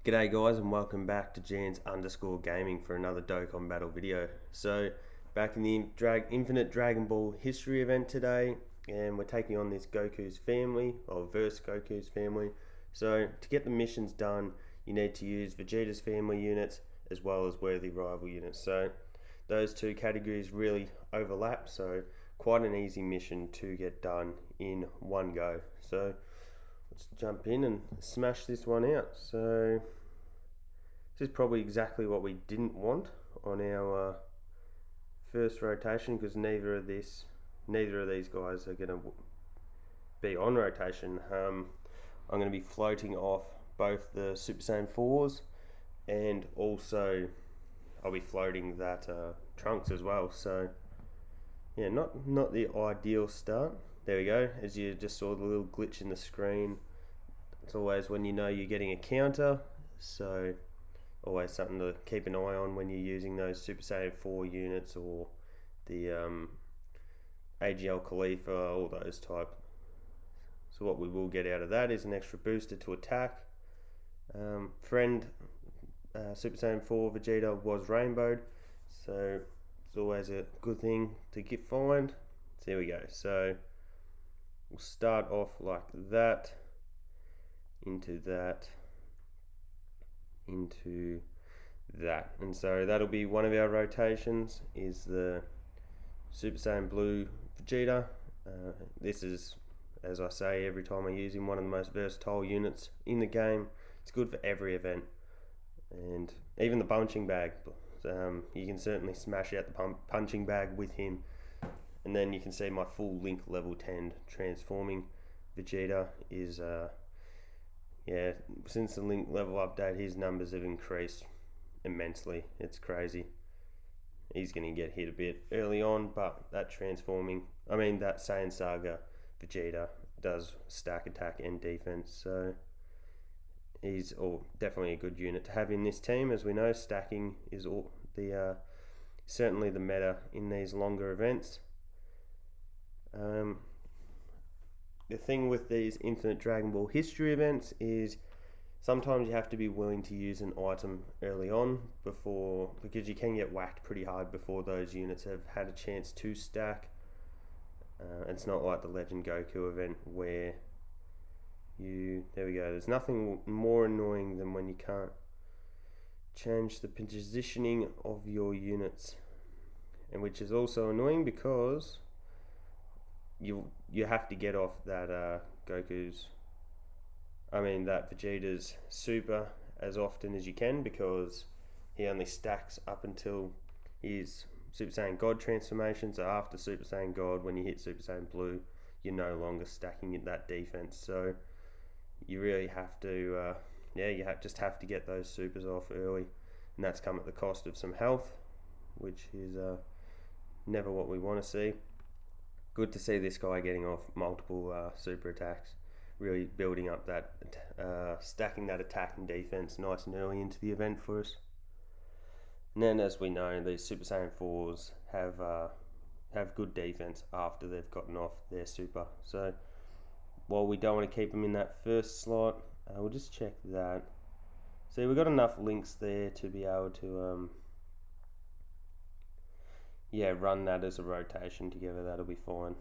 G'day guys and welcome back to Jans_gaming for another Dokkan battle video. So back in the Infinite Dragon Ball history event today, and we're taking on this Goku's family, or versus Goku's family. So to get the missions done, you need to use Vegeta's family units as well as worthy rival units. So those two categories really overlap, so quite an easy mission to get done in one go. So let's jump in and smash this one out. So this is probably exactly what we didn't want on our first rotation, because neither of these guys are going to be on rotation. I'm going to be floating off both the Super Saiyan 4s, and also I'll be floating that Trunks as well. So yeah, not the ideal start. There we go. As you just saw the little glitch in the screen, it's always when you know you're getting a counter, so always something to keep an eye on when you're using those Super Saiyan 4 units or the AGL Khalifa, all those type. So what we will get out of that is an extra booster to attack. Friend Super Saiyan 4 Vegeta was rainbowed, so it's always a good thing to find. So here we go. So we'll start off like that, into that, into that, and so that'll be one of our rotations, is the Super Saiyan Blue Vegeta. This is, as I say every time I use him, one of the most versatile units in the game. It's good for every event, and even the punching bag. You can certainly smash out the punching bag with him. And then you can see my full Link level 10 transforming Vegeta is yeah, since the Link level update, his numbers have increased immensely. It's crazy. He's going to get hit a bit early on, but that Saiyan Saga Vegeta does stack attack and defense, so he's definitely a good unit to have in this team. As we know, stacking is certainly the meta in these longer events. The thing with these Infinite Dragon Ball history events is sometimes you have to be willing to use an item early on because you can get whacked pretty hard before those units have had a chance to stack. It's not like the Legend Goku event where there we go, there's nothing more annoying than when you can't change the positioning of your units, and which is also annoying because you have to get off that that Vegeta's super as often as you can, because he only stacks up until his Super Saiyan God transformation. So after Super Saiyan God, when you hit Super Saiyan Blue, you're no longer stacking that defense. So you really have to just have to get those supers off early, and that's come at the cost of some health, which is never what we want to see. Good to see this guy getting off multiple super attacks, really building up that, stacking that attack and defense nice and early into the event for us. And then, as we know, these Super Saiyan 4s have good defense after they've gotten off their super. So while we don't want to keep them in that first slot, we'll just check that. See, we've got enough links there to be able to run that as a rotation together. That'll be fine.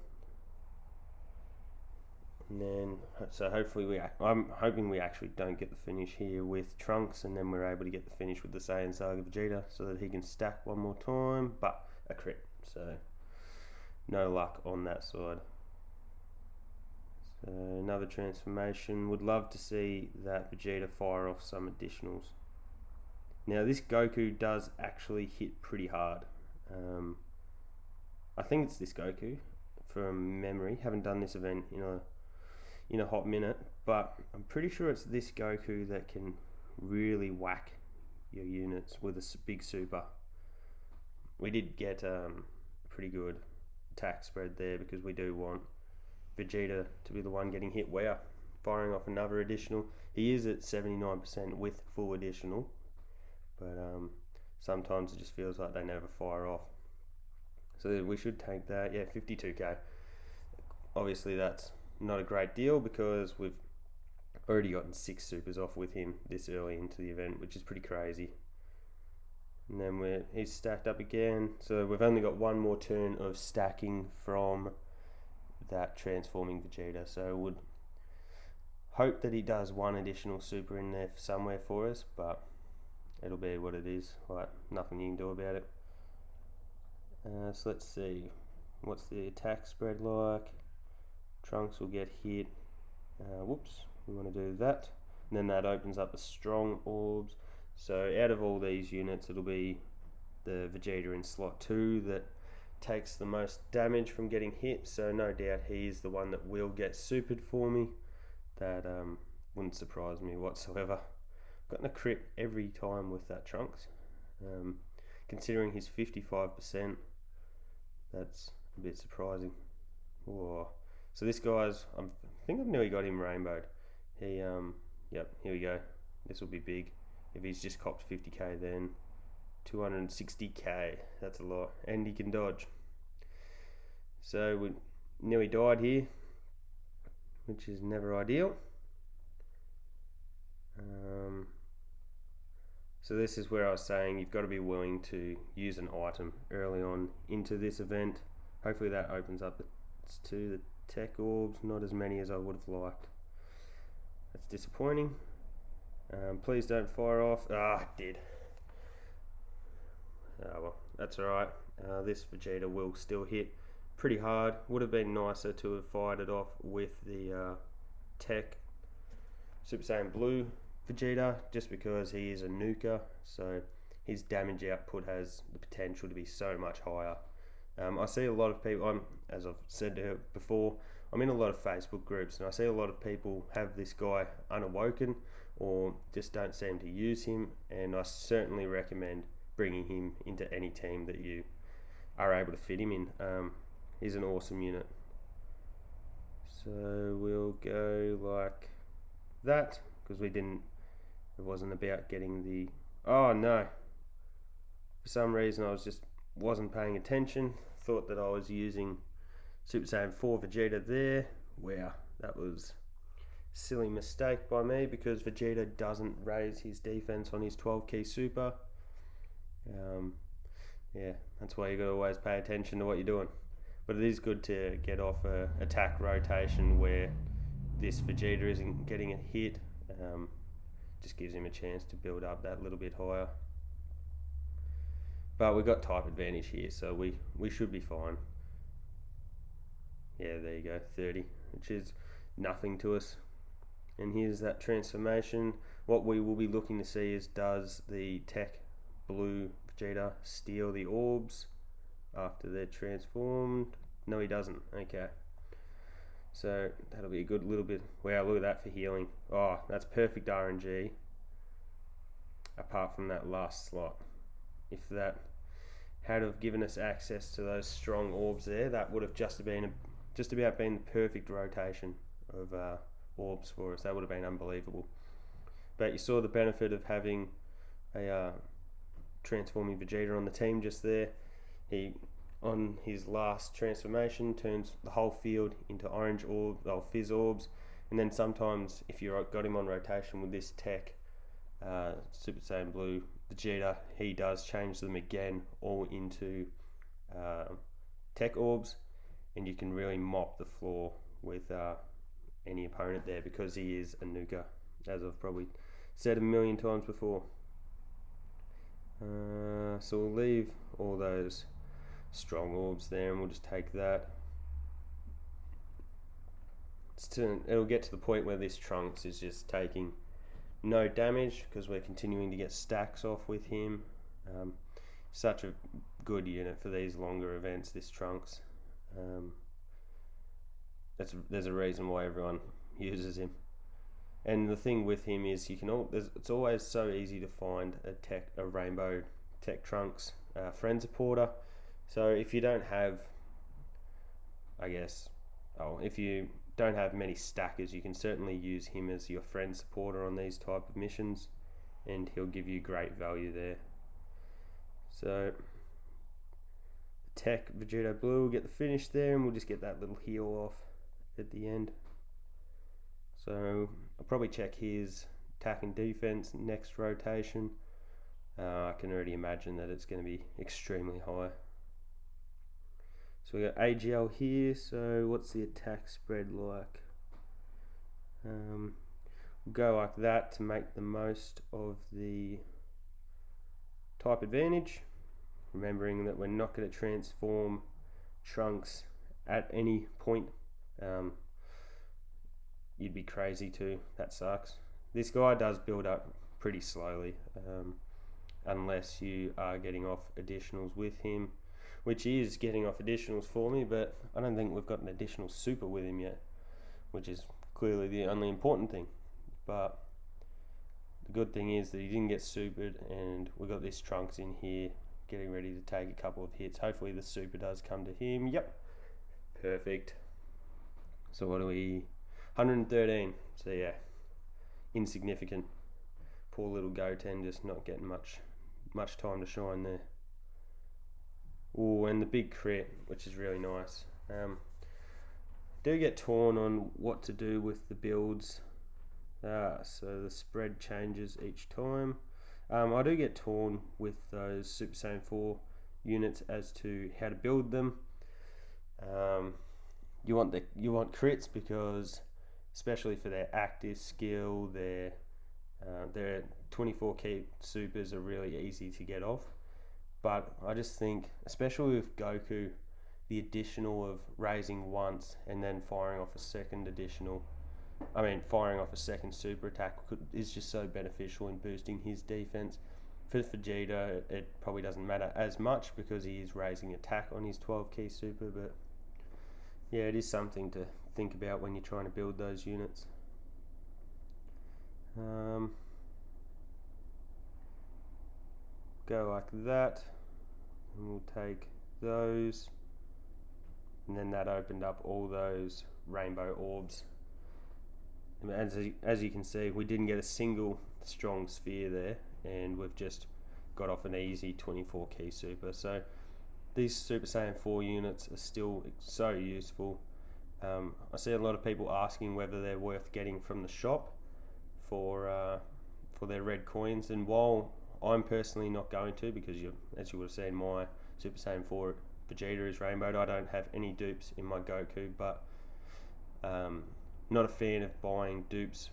And then, so hopefully I'm hoping we actually don't get the finish here with Trunks, and then we're able to get the finish with the Saiyan Saga Vegeta so that he can stack one more time, but a crit, so no luck on that side. So another transformation. Would love to see that Vegeta fire off some additionals. Now this Goku does actually hit pretty hard. I think it's this Goku from memory. Haven't done this event in a hot minute, but I'm pretty sure it's this Goku that can really whack your units with a big super. We did get a pretty good attack spread there, because we do want Vegeta to be the one getting hit. Wow, firing off another additional. He is at 79% with full additional, but sometimes it just feels like they never fire off. So we should take that. Yeah, 52k. Obviously that's not a great deal, because we've already gotten 6 supers off with him this early into the event, which is pretty crazy. And then he's stacked up again, so we've only got one more turn of stacking from that transforming Vegeta, so would hope that he does one additional super in there somewhere for us, but it'll be what it is, like nothing you can do about it. So let's see, what's the attack spread like? Trunks will get hit, whoops, we want to do that, and then that opens up the strong orbs. So out of all these units, it'll be the Vegeta in slot 2 that takes the most damage from getting hit, so no doubt he's the one that will get supered for me. That wouldn't surprise me whatsoever. Gotten a crit every time with that Trunks. Considering he's 55%, that's a bit surprising. Whoa. So this guy's, I think I've nearly got him rainbowed. He, yep, here we go. This will be big. If he's just copped 50k, then 260k, that's a lot, and he can dodge. So we nearly died here, which is never ideal. So this is where I was saying you've got to be willing to use an item early on into this event. Hopefully that opens up to the tech orbs, not as many as I would have liked. That's disappointing. Please don't fire off. Ah, it did. Well, that's alright. This Vegeta will still hit pretty hard. Would have been nicer to have fired it off with the Tech Super Saiyan Blue Vegeta, just because he is a nuker, so his damage output has the potential to be so much higher. I see a lot of people, as I've said before, I'm in a lot of Facebook groups, and I see a lot of people have this guy unawoken or just don't seem to use him, and I certainly recommend bringing him into any team that you are able to fit him in. He's an awesome unit. So we'll go like that, because it wasn't about getting the, oh no, for some reason I wasn't paying attention, thought that I was using Super Saiyan 4 Vegeta there. Wow, that was a silly mistake by me, because Vegeta doesn't raise his defense on his 12 key super. Yeah, that's why you got to always pay attention to what you're doing. But it is good to get off a attack rotation where this Vegeta isn't getting a hit. Just gives him a chance to build up that little bit higher. But we've got type advantage here, so we should be fine. Yeah, there you go, 30, which is nothing to us. And here's that transformation. What we will be looking to see is, does the Tech Blue Vegeta steal the orbs after they're transformed? No, he doesn't. Okay. So that'll be a good little bit. Wow, look at that for healing. Oh, that's perfect RNG. Apart from that last slot. If that had have given us access to those strong orbs there, that would have just about been the perfect rotation of orbs for us. That would have been unbelievable. But you saw the benefit of having a transforming Vegeta on the team just there. He, on his last transformation, turns the whole field into orange orbs, fizz orbs, and then sometimes if you got him on rotation with this Tech Super Saiyan Blue Vegeta, he does change them again all into Tech orbs, and you can really mop the floor with any opponent there, because he is a nuker, as I've probably said a million times before. So we'll leave all those strong orbs there, and we'll just take that. It'll get to the point where this Trunks is just taking no damage, because we're continuing to get stacks off with him. Such a good unit for these longer events, this Trunks. There's a reason why everyone uses him. And the thing with him is, it's always so easy to find a rainbow Tech Trunks friend supporter. So if you don't have, if you don't have many stackers, you can certainly use him as your friend supporter on these type of missions, and he'll give you great value there. So the Tech Vegeta Blue will get the finish there, and we'll just get that little heal off at the end. So I'll probably check his attack and defense next rotation. I can already imagine that it's going to be extremely high. So we got AGL here. So what's the attack spread like? We'll go like that to make the most of the type advantage, remembering that we're not going to transform Trunks at any point. You'd be crazy to. That sucks. This guy does build up pretty slowly, unless you are getting off additionals with him, which is getting off additionals for me, but I don't think we've got an additional super with him yet, which is clearly the only important thing. But the good thing is that he didn't get supered, and we got this Trunks in here getting ready to take a couple of hits. Hopefully the super does come to him. Yep, perfect. So what are we? 113. So yeah, insignificant. Poor little Goten just not getting much time to shine there. Oh, and the big crit, which is really nice. Do get torn on what to do with the builds. So the spread changes each time. I do get torn with those Super Saiyan 4 units as to how to build them. You want crits because, especially for their active skill, their 24 key supers are really easy to get off. But I just think, especially with Goku, the additional of raising once and then firing off a second super attack is just so beneficial in boosting his defense. For Vegeta, it probably doesn't matter as much because he is raising attack on his 12 key super, but yeah, it is something to think about when you're trying to build those units. Go like that, and we'll take those, and then that opened up all those rainbow orbs. And as you can see, we didn't get a single strong sphere there, and we've just got off an easy 24 key super. So these Super Saiyan 4 units are still so useful. I see a lot of people asking whether they're worth getting from the shop for their red coins, and while I'm personally not going to, because as you would have seen, my Super Saiyan 4 Vegeta is rainbowed. I don't have any dupes in my Goku, but not a fan of buying dupes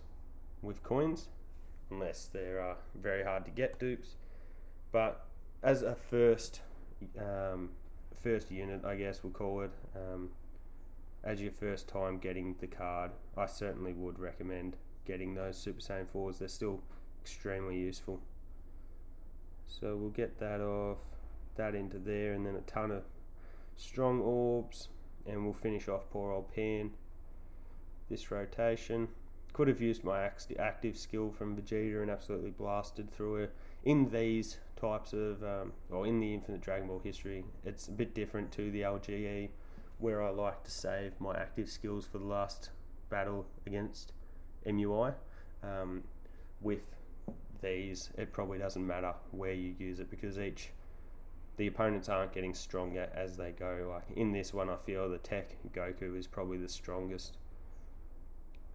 with coins unless they're very hard to get dupes. But as a first unit, I guess we'll call it, as your first time getting the card, I certainly would recommend getting those Super Saiyan 4s. They're still extremely useful. So we'll get that off, that into there, and then a ton of strong orbs, and we'll finish off poor old Pan this rotation. Could have used my active skill from Vegeta and absolutely blasted through her. In these types of, or in the Infinite Dragon Ball history, it's a bit different to the LGE, where I like to save my active skills for the last battle against MUI. With these, it probably doesn't matter where you use it because the opponents aren't getting stronger as they go. Like in this one, I feel the Tech Goku is probably the strongest.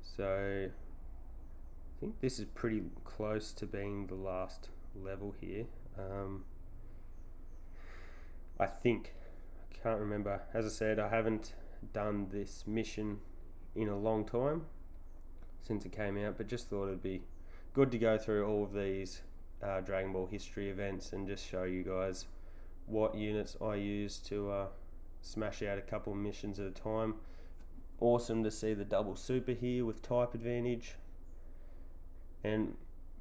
So I think this is pretty close to being the last level here. I can't remember. As I said, I haven't done this mission in a long time since it came out, but just thought it'd be good to go through all of these Dragon Ball history events and just show you guys what units I use to smash out a couple of missions at a time. Awesome to see the double super here with type advantage. And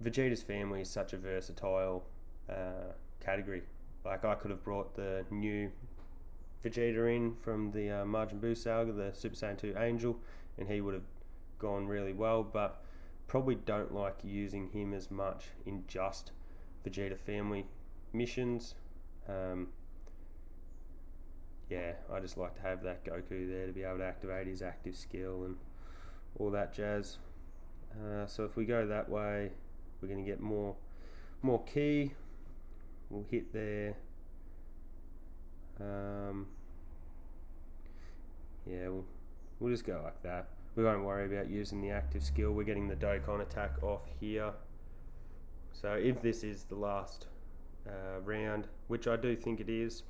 Vegeta's family is such a versatile category. Like I could have brought the new Vegeta in from the Majin Buu saga, the Super Saiyan 2 Angel, and he would have gone really well, but probably don't like using him as much in just Vegeta family missions. Yeah, I just like to have that Goku there to be able to activate his active skill and all that jazz. So if we go that way, we're going to get more key. We'll hit there. Yeah, we'll just go like that. we won't worry about using the active skill. We're getting the Dokkan attack off here. So if this is the last round, which I do think it is,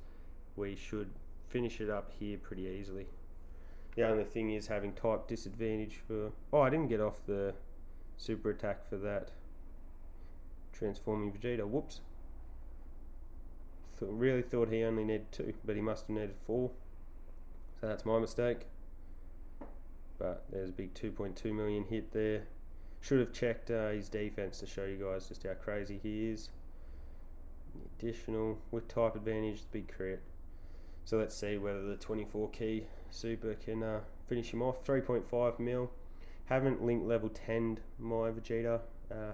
we should finish it up here pretty easily. The only thing is having type disadvantage for... Oh, I didn't get off the super attack for that transforming Vegeta. Whoops. Really thought he only needed 2, but he must have needed 4. So that's my mistake. But there's a big 2.2 million hit there. Should have checked his defense to show you guys just how crazy he is. Additional with type advantage, the big crit. So let's see whether the 24 key super can finish him off. 3.5 mil. Haven't link level 10'd my Vegeta.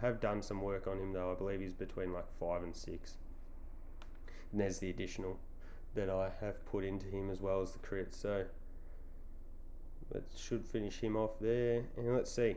Have done some work on him though. I believe he's between like 5 and 6. And there's the additional that I have put into him as well as the crit. So that should finish him off there. And let's see.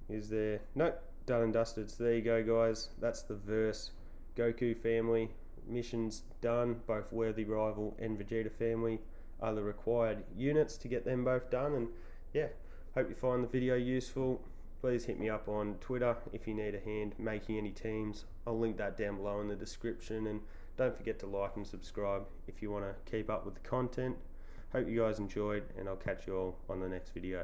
Is there... Nope. Done and dusted. So there you go, guys. That's the Verse Goku family. Missions done. Both Worthy Rival and Vegeta family are the required units to get them both done. And yeah, hope you find the video useful. Please hit me up on Twitter if you need a hand making any teams. I'll link that down below in the description. And don't forget to like and subscribe if you want to keep up with the content. Hope you guys enjoyed, and I'll catch you all on the next video.